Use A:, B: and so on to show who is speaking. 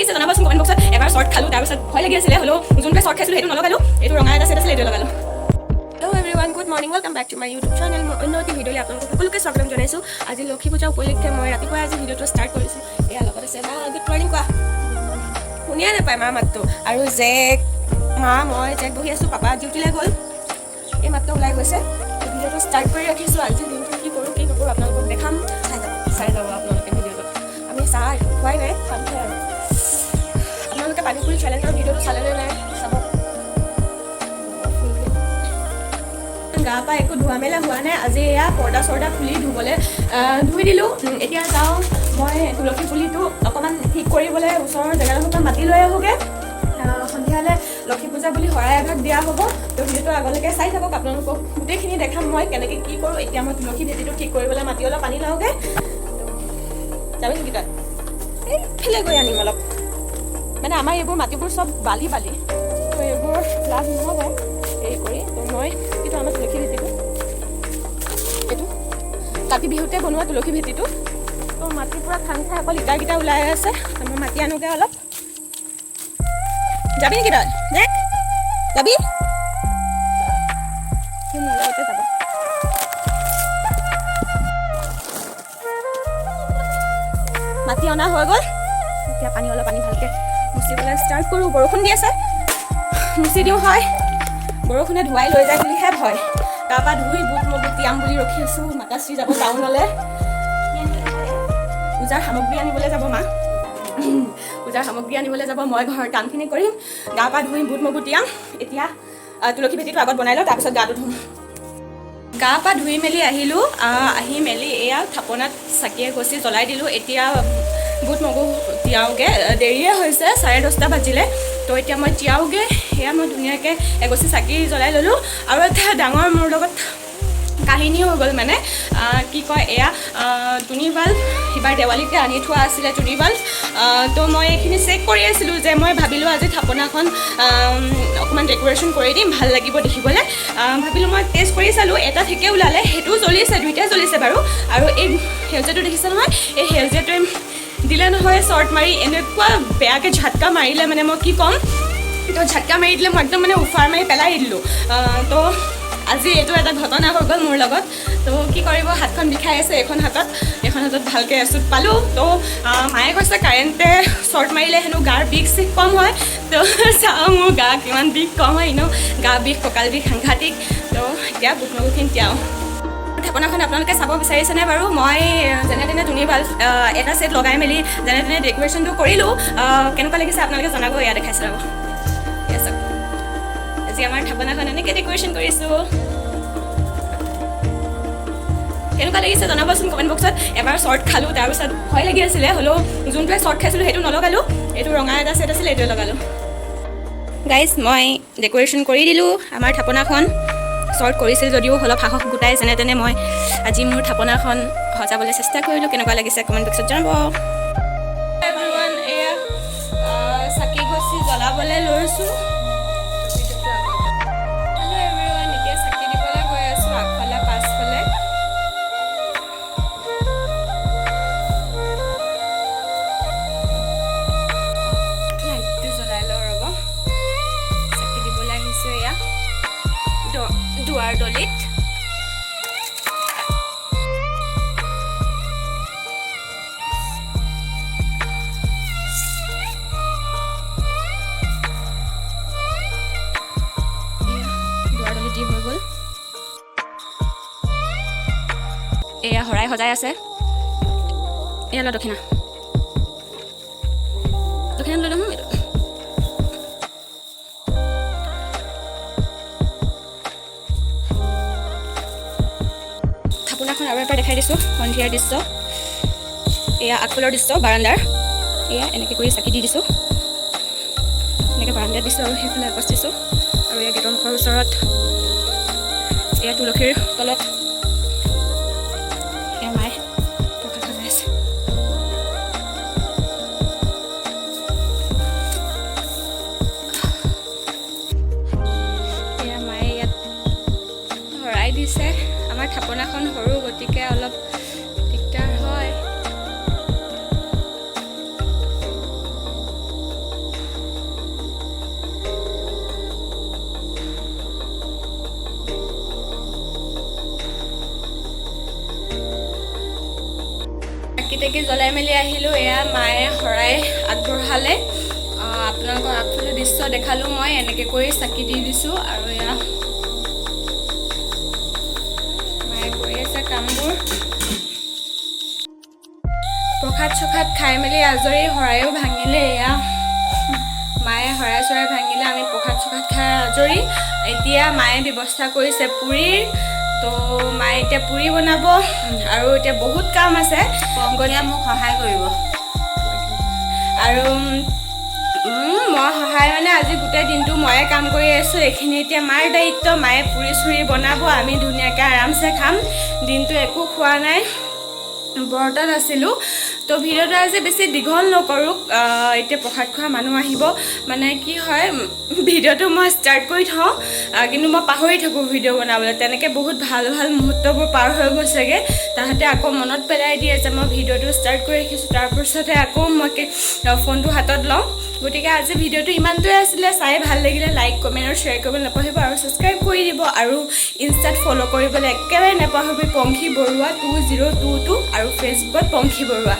A: লাগিছে জনাবচোন কমেণ্ট বক্সত এবাৰ শ্বৰ্ট খালোঁ তাৰপিছত ভয় লাগি আছিলে হ'লেও যোনটোৱে শ্বৰ্ট খাইছিলোঁ সেইটো নলগালোঁ এইটো ৰঙা এটা ছেট আছিলে এইটো লগালোঁ hello' everyone good morning welcome back to my YouTube channel মই অন্য এটি ভিডিঅ'লৈ আপোনালোকক সকলোকে স্বাগতম জনাইছোঁ আজি লক্ষী পূজা উপলক্ষে মই ৰাতিপুৱাই আজি ভিডিঅ'টো ষ্টাৰ্ট কৰিছোঁ এয়া লগত আছে মা গুড মৰ্ণিং কোৱা শুনিয়ে নাপায় মা মাতটো আৰু জেক মা মই জেক বহি আছোঁ পাপা ডিউটিলৈ গ'ল এই মাত্ৰ ওলাই গৈছে ভিডিঅ'টো ষ্টাৰ্ট কৰি ৰাখিছোঁ আজি দিনটো কি কৰোঁ আপোনালোকক দেখাম চাই যাব আপোনালোকে ভিডিঅ'টো আমি চাহ খোৱাই নাই খামহে আৰু আপোনালোকে পানীপুৰি চেলেঞ্জৰ ভিডিঅ'টো চালেনে নাই চাব গা পা একো ধোৱা মেলা হোৱা নাই আজি এয়া পৰ্দা চৰ্দা খুলি ধুই দিলোঁ এতিয়া যাওঁ মই তুলসী পুলিটো অকণমান ঠিক কৰিবলৈ ওচৰৰ জেগাডোখৰ মাতি লৈ আহোঁগৈ সন্ধিয়ালৈ লক্ষী পূজা বুলি শৰাই এভাগ দিয়া হ'ব তো ভিডিঅ'টো আগলৈকে চাই থাকক আপোনালোকক গোটেইখিনি দেখাম মই কেনেকৈ কি কৰোঁ এতিয়া মই তুলসী ভেটিটো ঠিক কৰিবলৈ মাটি অলপ পানী লওঁগৈ যাবি নেকি তাত এইফালে গৈ আনিম অলপ মানে আমাৰ এইবোৰ মাটিবোৰ চব বালি তো এইবোৰ লাভ নহ'ব হেৰি কৰি তো মই এইটো আমাৰ তুলসী ভেটিটো এইটো কাতি বিহুতে বনোৱা তুলসী ভেটিটো তো মাটিৰ পৰা খাং খাই অকল ইটাকেইটা ওলাই আছে মই মাটি আনোগৈ অলপ যাবি নেকি তাত দেখ যাবি মোৰ লগতে যাব মাটি অনা হৈ গ'ল এতিয়া পানী ভালকৈ মুচিবলৈ ষ্টাৰ্ট কৰোঁ বৰষুণ দি আছে মুচি দিওঁ হয় বৰষুণে ধুৱাই লৈ যায় বুলিহে ভয় তাৰপৰা ধুই বুট মগু তিয়াম বুলি ৰখি আছোঁ মাতাশ্ৰী যাব টাউনলৈ পূজাৰ সামগ্ৰী আনিবলৈ যাব মা পূজাৰ সামগ্ৰী আনিবলৈ যাব মই ঘৰৰ কামখিনি কৰিম গা পা ধুই বুট মগু তিয়াম এতিয়া তুলসী ভেটিটো আগত বনাই লওঁ তাৰপিছত গাটো ধুম গা পা ধুই মেলি আহিলোঁ আহি মেলি এয়া থাপনাত চাকিয়ে গছি জ্বলাই দিলোঁ এতিয়া বুট মগু তিয়াওগৈ দেৰিয়ে হৈছে 10:30 বাজিলে তো এতিয়া মই তিয়াওগৈ সেয়া মই ধুনীয়াকৈ এগছি চাকি জ্বলাই ল'লোঁ আৰু এটা ডাঙৰ মোৰ লগত কাহিনী হৈ গ'ল মানে কি কয় এয়া টুনি বাল্ব এইবাৰ দেৱালীতে আনি থোৱা আছিলে টুনি বাল্ব তো মই এইখিনি চেক কৰি আছিলোঁ যে মই ভাবিলোঁ আজি থাপনাখন অকণমান ডেক'ৰেশ্যন কৰি দিম ভাল লাগিব দেখিবলৈ ভাবিলোঁ মই টেষ্ট কৰি চালোঁ এটা ঠিকে ওলালে সেইটোও জ্বলিছে দুইটাই জ্বলিছে বাৰু আৰু এই সেউজীয়াটো দেখিছে নহয় এই সেউজীয়াটোৱে দিলে নহয় শ্বৰ্ট মাৰি এনেকুৱা বেয়াকৈ ঝাটকা মাৰিলে মানে মই কি ক'ম তো ঝাটকা মাৰি দিলে মই একদম মানে উফাৰ মাৰি পেলাই দিলোঁ তো আজি এইটো এটা ঘটনা হৈ গ'ল মোৰ লগত তো কি কৰিব হাতখন বিষাই আছে এইখন হাতত ভালকৈ এচুট পালোঁ তো মায়ে কৈছে কাৰেণ্টে শ্বৰ্ট মাৰিলে হেনো গাৰ বিষ চিষ কম হয় তো চাওঁ মোৰ গা কিমান বিষ কম হয় এনেও গা বিষ কঁকাল বিষ সাংঘাতিক তো এতিয়া বুট মগুখিনি তিয়াওঁ থাপনাখন আপোনালোকে চাব বিচাৰিছেনে বাৰু মই যেনে তেনে টুনি বাল্ব এটা ছেট লগাই মেলি যেনে তেনে ডেক'ৰেশ্যনটো কৰিলোঁ কেনেকুৱা লাগিছে আপোনালোকে জনাব এয়া দেখাইছোঁ আৰু আজি আমাৰ থাপনাখন এনেকৈ ডেক'ৰেশ্যন কৰিছোঁ কেনেকুৱা লাগিছে জনাবচোন কমেণ্ট বক্সত এবাৰ শ্বৰ্ট খালোঁ তাৰপিছত ভয় লাগি আছিলে হ'লেও যোনটোৱে শ্বৰ্ট খাইছিলোঁ সেইটো নলগালোঁ এইটো ৰঙা এটা ছেট আছিলে এইটোৱে লগালোঁ গাইজ মই ডেক'ৰেশ্যন কৰি দিলোঁ আমাৰ থাপনাখন শ্বৰ্ট কৰিছিল যদিও অলপ সাহস গোটাই যেনে তেনে মই আজি মোৰ থাপনাখন সজাবলৈ চেষ্টা কৰিলোঁ কেনেকুৱা লাগিছে কমেণ্ট বক্সত জনাব এয়া চাকি গছি জ্বলাবলৈ লৈছোঁ এতিয়া চাকি দিবলৈ গৈ আছোঁ আগফালে পাছফালে লাইটটো জ্বলাই লওঁ ৰ'ব চাকি দিবলৈ আহিছোঁ এয়া দুৱাৰ দলিত হৈ গ'ল এয়া শৰাই সজাই আছে এয়া ল দক্ষিণা লৈ ল'ম এইটো থাপনাখন আৰু এবাৰ দেখাই দিছোঁ সন্ধিয়াৰ দৃশ্য এয়া আগফালৰ দৃশ্য বাৰাণ্ডাৰ এয়া এনেকৈ কৰি চাকি দি দিছোঁ এনেকৈ বাৰাণ্ডাত দিছোঁ আৰু সেইফালে আগত দিছোঁ আৰু এয়া গেটৰ মুখৰ ওচৰত এয়া তুলসীৰ তলত এয়া মায়ে প্ৰসাদ সজাই আছে এয়া মায়ে ইয়াত শৰাই দিছে আমাৰ থাপনাখন সৰু গতিকে অলপ দিগদাৰ হয় চাকি জ্বলাই মেলি আহিলোঁ এয়া মায়ে শৰাই আগবঢ়ালে আপোনালোকক আগফালে দৃশ্য দেখালোঁ মই এনেকৈ কৰি চাকি দি দিছোঁ আৰু এয়া মায়ে কৰি আছে কামবোৰ প্ৰসাদ চখাত খাই মেলি আজৰি শৰাইও ভাঙিলে এয়া মায়ে শৰাই চৰাই ভাঙিলে আমি প্ৰসাদ চখাত খাই আজৰি এতিয়া মায়ে ব্যৱস্থা কৰিছে পুৰিৰ তো মায়ে এতিয়া পুৰি বনাব আৰু এতিয়া বহুত কাম আছে গতিয়া মোক সহায় কৰিব আৰু মই সহায় মানে আজি গোটেই দিনটো ময়ে কাম কৰি আছোঁ এইখিনি এতিয়া মাৰ দায়িত্ব মায়ে পুৰি চুৰি বনাব আমি ধুনীয়াকৈ আৰামছে খাম দিনটো একো খোৱা নাই ব্ৰতত আছিলোঁ তো ভিডিঅ'টো আজি বেছি দীঘল নকৰোঁ এতিয়া প্ৰসাদ খোৱা মানুহ আহিব মানে কি হয় ভিডিঅ'টো মই ষ্টাৰ্ট কৰি থওঁ কিন্তু মই পাহৰি থাকোঁ ভিডিঅ' বনাবলৈ তেনেকৈ বহুত ভাল ভাল মুহূৰ্তবোৰ পাৰ হৈ গৈছেগৈ তাহাঁতে আকৌ মনত পেলাই দিয়ে যে মই ভিডিঅ'টো ষ্টাৰ্ট কৰি ৰাখিছোঁ তাৰপিছতে আকৌ মই ফোনটো হাতত লওঁ গতিকে আজি ভিডিঅ'টো ইমানটোৱে আছিলে চাই ভাল লাগিলে লাইক কমেণ্ট আৰু শ্বেয়াৰ কৰিবলৈ নাপাহৰিব আৰু ছাবস্ক্ৰাইব কৰি দিব আৰু ইনষ্টাত ফ'ল' কৰিবলৈ একেবাৰে নাপাহৰিব পাংখি বৰুৱা 2022 আৰু ফেচবুকত পাংখি বৰুৱা